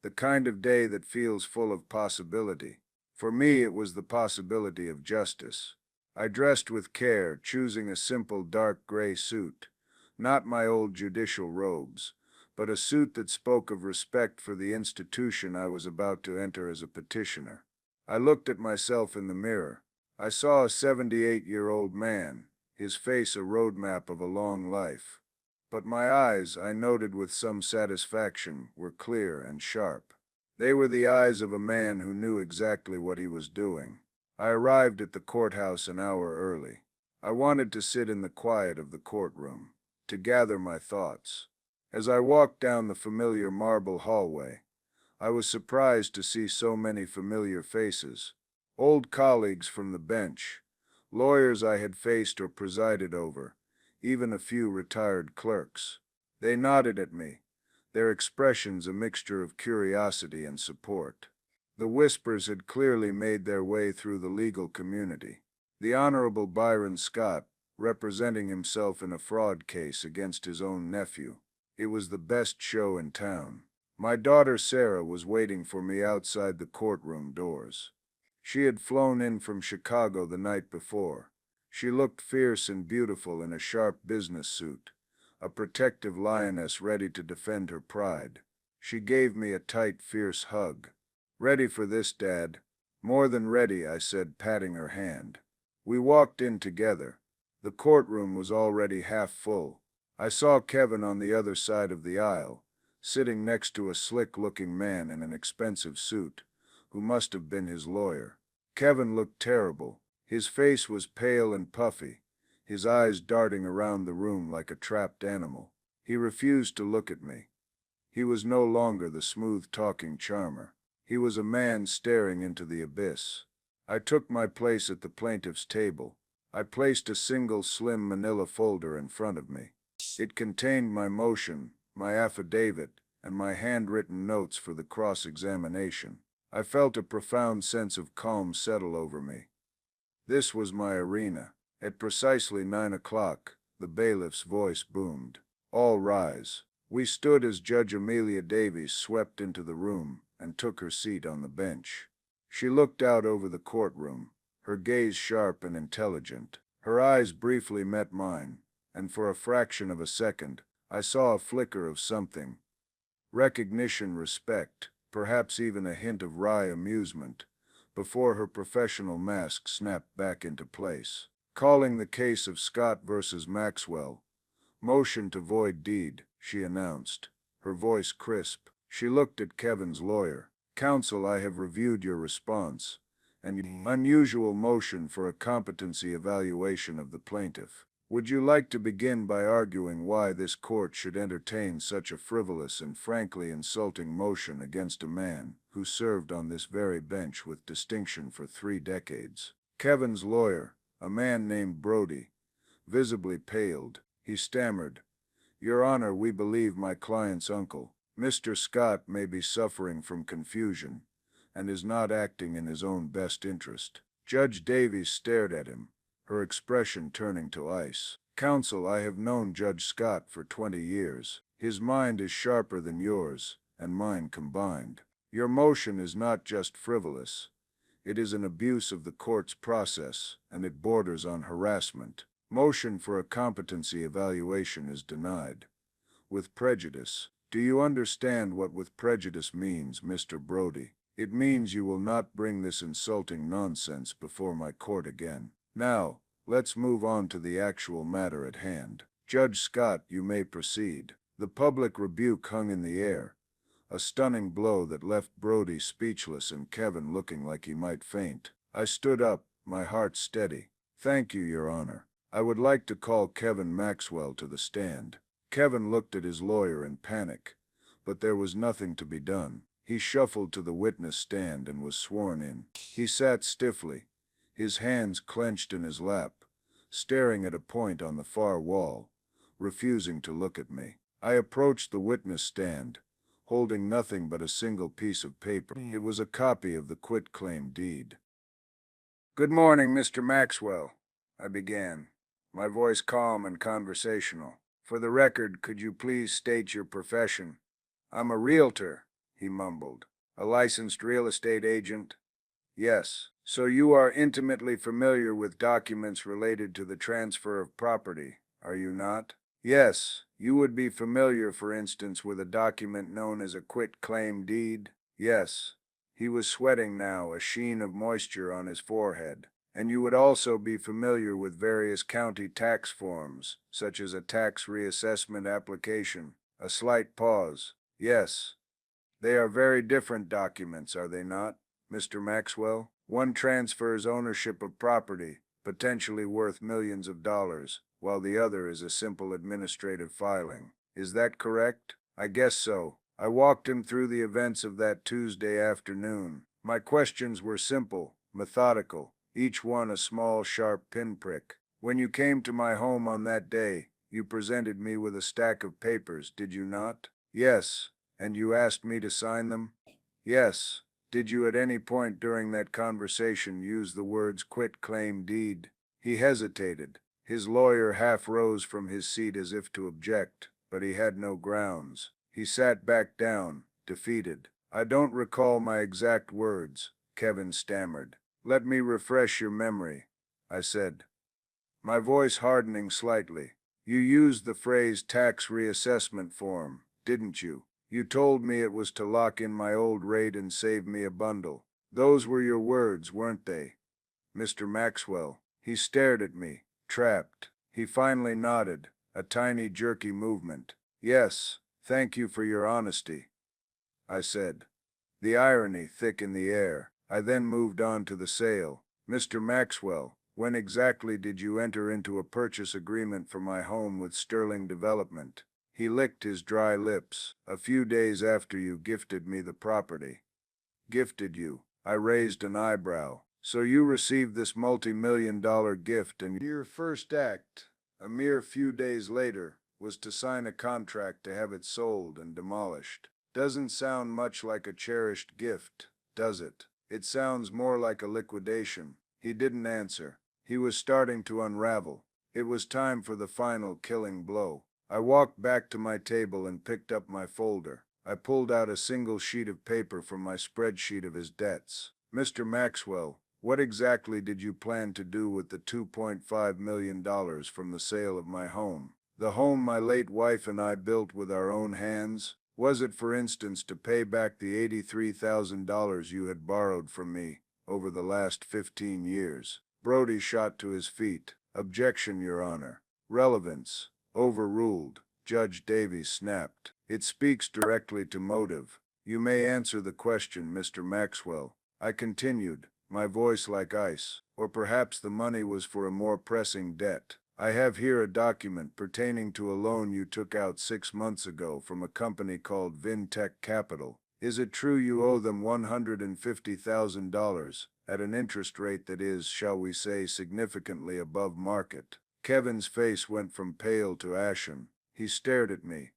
the kind of day that feels full of possibility. For me, it was the possibility of justice. I dressed with care, choosing a simple dark gray suit. Not my old judicial robes, but a suit that spoke of respect for the institution I was about to enter as a petitioner. I looked at myself in the mirror. I saw a 78-year-old man, his face a roadmap of a long life. But my eyes, I noted with some satisfaction, were clear and sharp. They were the eyes of a man who knew exactly what he was doing. I arrived at the courthouse an hour early. I wanted to sit in the quiet of the courtroom, to gather my thoughts. As I walked down the familiar marble hallway, I was surprised to see so many familiar faces. Old colleagues from the bench, lawyers I had faced or presided over, even a few retired clerks. They nodded at me, their expressions a mixture of curiosity and support. The whispers had clearly made their way through the legal community. The Honorable Byron Scott, representing himself in a fraud case against his own nephew. It was the best show in town. My daughter Sarah was waiting for me outside the courtroom doors. She had flown in from Chicago the night before. She looked fierce and beautiful in a sharp business suit, a protective lioness ready to defend her pride. She gave me a tight, fierce hug. "Ready for this, Dad?" "More than ready," I said, patting her hand. We walked in together. The courtroom was already half full. I saw Kevin on the other side of the aisle, sitting next to a slick-looking man in an expensive suit, who must have been his lawyer. Kevin looked terrible. His face was pale and puffy, his eyes darting around the room like a trapped animal. He refused to look at me. He was no longer the smooth-talking charmer. He was a man staring into the abyss. I took my place at the plaintiff's table. I placed a single slim manila folder in front of me. It contained my motion, my affidavit, and my handwritten notes for the cross-examination. I felt a profound sense of calm settle over me. This was my arena. At precisely 9 o'clock, the bailiff's voice boomed. All rise. We stood as Judge Amelia Davies swept into the room and took her seat on the bench. She looked out over the courtroom, her gaze sharp and intelligent. Her eyes briefly met mine, and for a fraction of a second, I saw a flicker of something. Recognition, respect, perhaps even a hint of wry amusement, before her professional mask snapped back into place. Calling the case of Scott versus Maxwell. Motion to void deed, she announced, her voice crisp. She looked at Kevin's lawyer. Counsel, I have reviewed your response, and unusual motion for a competency evaluation of the plaintiff. Would you like to begin by arguing why this court should entertain such a frivolous and frankly insulting motion against a man who served on this very bench with distinction for 3 decades? Kevin's lawyer, a man named Brody, visibly paled. He stammered, Your Honor, we believe my client's uncle, Mr. Scott, may be suffering from confusion and is not acting in his own best interest. Judge Davies stared at him, her expression turning to ice. Counsel, I have known Judge Scott for 20 years. His mind is sharper than yours and mine combined. Your motion is not just frivolous. It is an abuse of the court's process, and it borders on harassment. Motion for a competency evaluation is denied. With prejudice. Do you understand what with prejudice means, Mr. Brody? It means you will not bring this insulting nonsense before my court again. Now, let's move on to the actual matter at hand. Judge Scott, you may proceed. The public rebuke hung in the air, a stunning blow that left Brody speechless and Kevin looking like he might faint. I stood up, my heart steady. Thank you, Your Honor. I would like to call Kevin Maxwell to the stand. Kevin looked at his lawyer in panic, but there was nothing to be done. He shuffled to the witness stand and was sworn in. He sat stiffly, his hands clenched in his lap, staring at a point on the far wall, refusing to look at me. I approached the witness stand, holding nothing but a single piece of paper. It was a copy of the quitclaim deed. Good morning, Mr. Maxwell, I began, my voice calm and conversational. For the record, could you please state your profession? I'm a realtor, he mumbled. A licensed real estate agent? Yes. So you are intimately familiar with documents related to the transfer of property, are you not? Yes. You would be familiar, for instance, with a document known as a quitclaim deed? Yes. He was sweating now, a sheen of moisture on his forehead. And you would also be familiar with various county tax forms, such as a tax reassessment application. A slight pause. Yes. They are very different documents, are they not, Mr. Maxwell? One transfers ownership of property, potentially worth millions of dollars, while the other is a simple administrative filing. Is that correct? I guess so. I walked him through the events of that Tuesday afternoon. My questions were simple, methodical, each one a small, sharp pinprick. When you came to my home on that day, you presented me with a stack of papers, did you not? Yes. And you asked me to sign them? Yes. Did you at any point during that conversation use the words quitclaim deed? He hesitated. His lawyer half rose from his seat as if to object, but he had no grounds. He sat back down, defeated. I don't recall my exact words, Kevin stammered. Let me refresh your memory, I said, my voice hardening slightly. You used the phrase tax reassessment form, didn't you? You told me it was to lock in my old rate and save me a bundle. Those were your words, weren't they, Mr. Maxwell? He stared at me, trapped. He finally nodded, a tiny jerky movement. Yes, thank you for your honesty, I said, the irony thick in the air. I then moved on to the sale. Mr. Maxwell, when exactly did you enter into a purchase agreement for my home with Sterling Development? He licked his dry lips. A few days after you gifted me the property. Gifted you? I raised an eyebrow. So you received this multi-million-dollar gift, and your first act, a mere few days later, was to sign a contract to have it sold and demolished. Doesn't sound much like a cherished gift, does it? It sounds more like a liquidation. He didn't answer. He was starting to unravel. It was time for the final killing blow. I walked back to my table and picked up my folder. I pulled out a single sheet of paper from my spreadsheet of his debts. Mr. Maxwell, what exactly did you plan to do with the $2.5 million from the sale of my home? The home my late wife and I built with our own hands? Was it, for instance, to pay back the $83,000 you had borrowed from me over the last 15 years? Brody shot to his feet. Objection, Your Honor. Relevance. Overruled. Judge Davies snapped. It speaks directly to motive. You may answer the question, Mr. Maxwell. I continued, my voice like ice. Or perhaps the money was for a more pressing debt. I have here a document pertaining to a loan you took out 6 months ago from a company called Vintech Capital. Is it true you owe them $150,000 at an interest rate that is, shall we say, significantly above market? Kevin's face went from pale to ashen. He stared at me,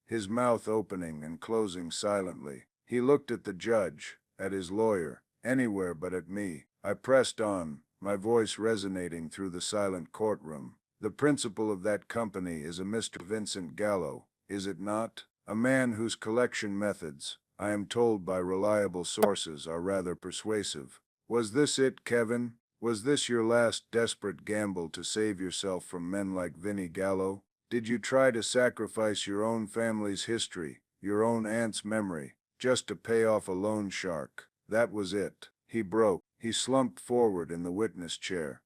his mouth opening and closing silently. He looked at the judge, at his lawyer, anywhere but at me. I pressed on, my voice resonating through the silent courtroom. The principal of that company is a Mr. Vincent Gallo, is it not? A man whose collection methods, I am told by reliable sources, are rather persuasive. Was this it, Kevin? Was this your last desperate gamble to save yourself from men like Vinnie Gallo? Did you try to sacrifice your own family's history, your own aunt's memory, just to pay off a loan shark? That was it. He broke. He slumped forward in the witness chair,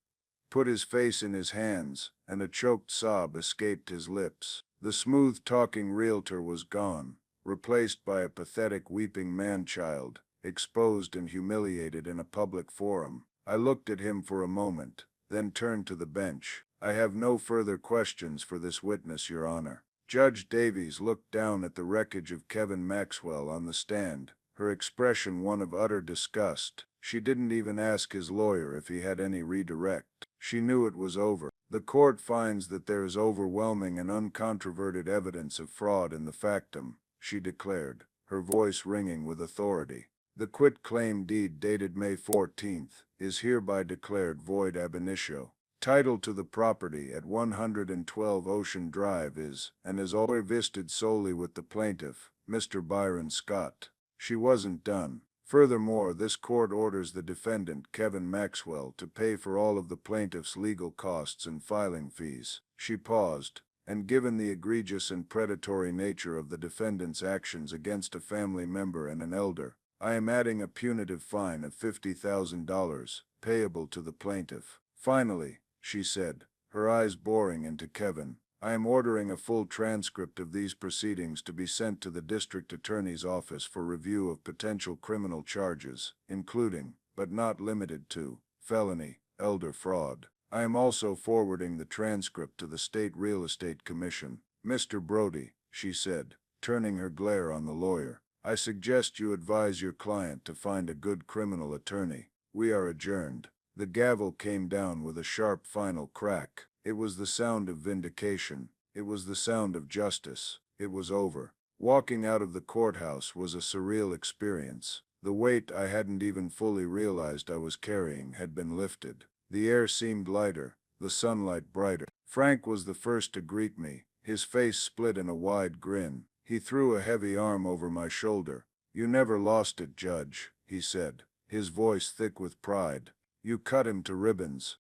put his face in his hands, and a choked sob escaped his lips. The smooth-talking realtor was gone, replaced by a pathetic weeping man-child, exposed and humiliated in a public forum. I looked at him for a moment, then turned to the bench. I have no further questions for this witness, Your Honor. Judge Davies looked down at the wreckage of Kevin Maxwell on the stand, her expression one of utter disgust. She didn't even ask his lawyer if he had any redirect. She knew it was over. The court finds that there is overwhelming and uncontroverted evidence of fraud in the factum, she declared, her voice ringing with authority. The quit-claim deed dated May 14th is hereby declared void ab initio. Title to the property at 112 Ocean Drive is, and is always vested solely with the plaintiff, Mr. Byron Scott. She wasn't done. Furthermore, this court orders the defendant, Kevin Maxwell, to pay for all of the plaintiff's legal costs and filing fees. She paused, and given the egregious and predatory nature of the defendant's actions against a family member and an elder, I am adding a punitive fine of $50,000, payable to the plaintiff. Finally, she said, her eyes boring into Kevin, I am ordering a full transcript of these proceedings to be sent to the district attorney's office for review of potential criminal charges, including, but not limited to, felony, elder fraud. I am also forwarding the transcript to the State Real Estate Commission. Mr. Brody, she said, turning her glare on the lawyer, I suggest you advise your client to find a good criminal attorney. We are adjourned. The gavel came down with a sharp final crack. It was the sound of vindication. It was the sound of justice. It was over. Walking out of the courthouse was a surreal experience. The weight I hadn't even fully realized I was carrying had been lifted. The air seemed lighter, the sunlight brighter. Frank was the first to greet me, his face split in a wide grin. He threw a heavy arm over my shoulder. You never lost it, Judge, he said, his voice thick with pride. You cut him to ribbons.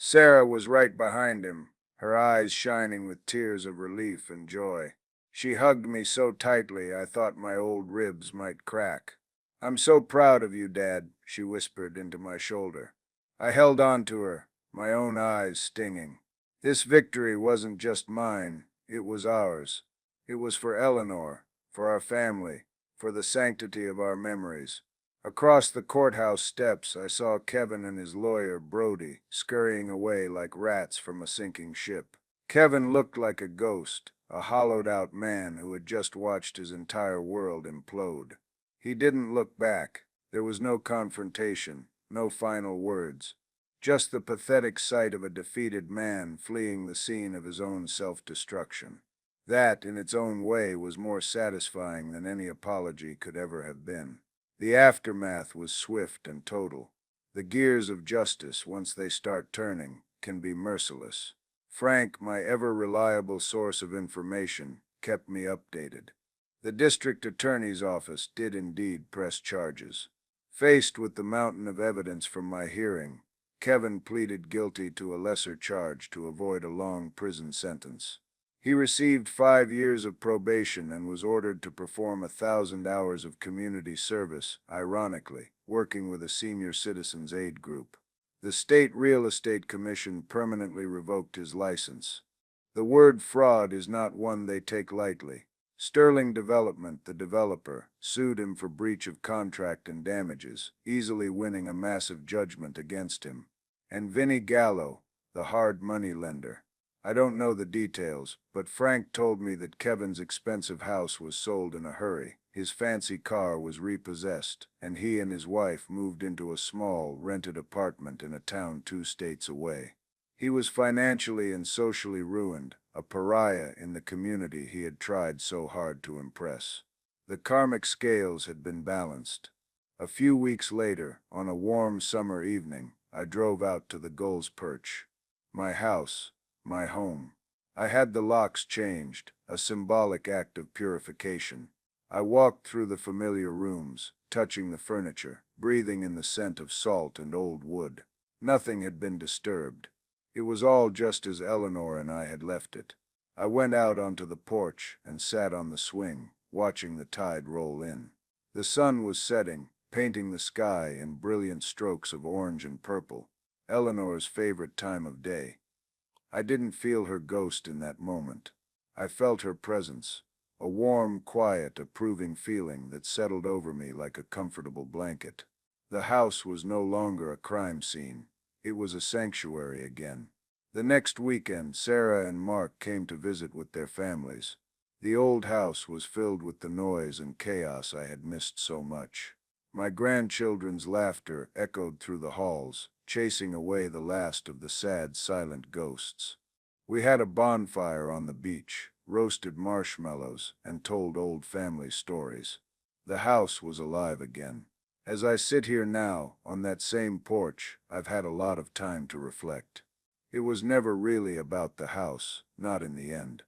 Sarah was right behind him, her eyes shining with tears of relief and joy. She hugged me so tightly I thought my old ribs might crack. I'm so proud of you, Dad, she whispered into my shoulder. I held on to her, my own eyes stinging. This victory wasn't just mine, it was ours. It was for Eleanor, for our family, for the sanctity of our memories. Across the courthouse steps, I saw Kevin and his lawyer, Brody, scurrying away like rats from a sinking ship. Kevin looked like a ghost, a hollowed-out man who had just watched his entire world implode. He didn't look back. There was no confrontation, no final words. Just the pathetic sight of a defeated man fleeing the scene of his own self-destruction. That, in its own way, was more satisfying than any apology could ever have been. The aftermath was swift and total. The gears of justice, once they start turning, can be merciless. Frank, my ever-reliable source of information, kept me updated. The district attorney's office did indeed press charges. Faced with the mountain of evidence from my hearing, Kevin pleaded guilty to a lesser charge to avoid a long prison sentence. He received 5 years of probation and was ordered to perform 1,000 hours of community service, ironically, working with a senior citizens aid group. The State Real Estate Commission permanently revoked his license. The word fraud is not one they take lightly. Sterling Development, the developer, sued him for breach of contract and damages, easily winning a massive judgment against him. And Vinnie Gallo, the hard money lender. I don't know the details, but Frank told me that Kevin's expensive house was sold in a hurry, his fancy car was repossessed, and he and his wife moved into a small, rented apartment in a town 2 states away. He was financially and socially ruined, a pariah in the community he had tried so hard to impress. The karmic scales had been balanced. A few weeks later, on a warm summer evening, I drove out to the Gull's Perch. My house, my home. I had the locks changed, a symbolic act of purification. I walked through the familiar rooms, touching the furniture, breathing in the scent of salt and old wood. Nothing had been disturbed. It was all just as Eleanor and I had left it. I went out onto the porch and sat on the swing, watching the tide roll in. The sun was setting, painting the sky in brilliant strokes of orange and purple, Eleanor's favorite time of day. I didn't feel her ghost in that moment. I felt her presence, a warm, quiet, approving feeling that settled over me like a comfortable blanket. The house was no longer a crime scene. It was a sanctuary again. The next weekend, Sarah and Mark came to visit with their families. The old house was filled with the noise and chaos I had missed so much. My grandchildren's laughter echoed through the halls, chasing away the last of the sad, silent ghosts. We had a bonfire on the beach, roasted marshmallows, and told old family stories. The house was alive again. As I sit here now, on that same porch, I've had a lot of time to reflect. It was never really about the house, not in the end.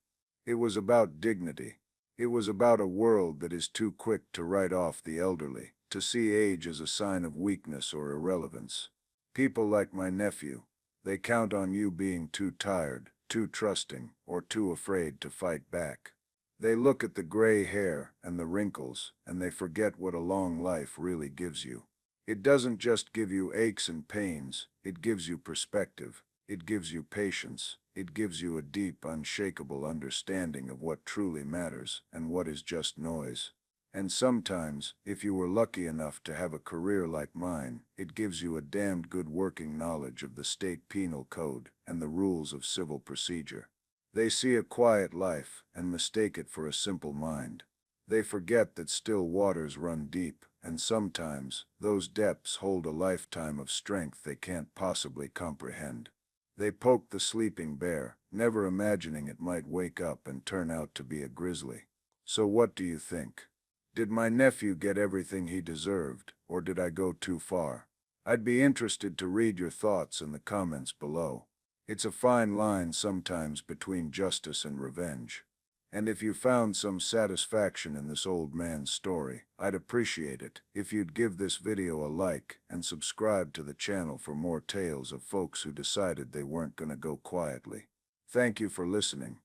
It was about dignity. It was about a world that is too quick to write off the elderly, to see age as a sign of weakness or irrelevance. People like my nephew, they count on you being too tired, too trusting, or too afraid to fight back. They look at the gray hair and the wrinkles, and they forget what a long life really gives you. It doesn't just give you aches and pains, it gives you perspective, it gives you patience, it gives you a deep, unshakable understanding of what truly matters and what is just noise. And sometimes, if you were lucky enough to have a career like mine, it gives you a damned good working knowledge of the state penal code and the rules of civil procedure. They see a quiet life and mistake it for a simple mind. They forget that still waters run deep, and sometimes those depths hold a lifetime of strength they can't possibly comprehend. They poke the sleeping bear, never imagining it might wake up and turn out to be a grizzly. So what do you think? Did my nephew get everything he deserved, or did I go too far? I'd be interested to read your thoughts in the comments below. It's a fine line sometimes between justice and revenge. And if you found some satisfaction in this old man's story, I'd appreciate it if you'd give this video a like and subscribe to the channel for more tales of folks who decided they weren't gonna go quietly. Thank you for listening.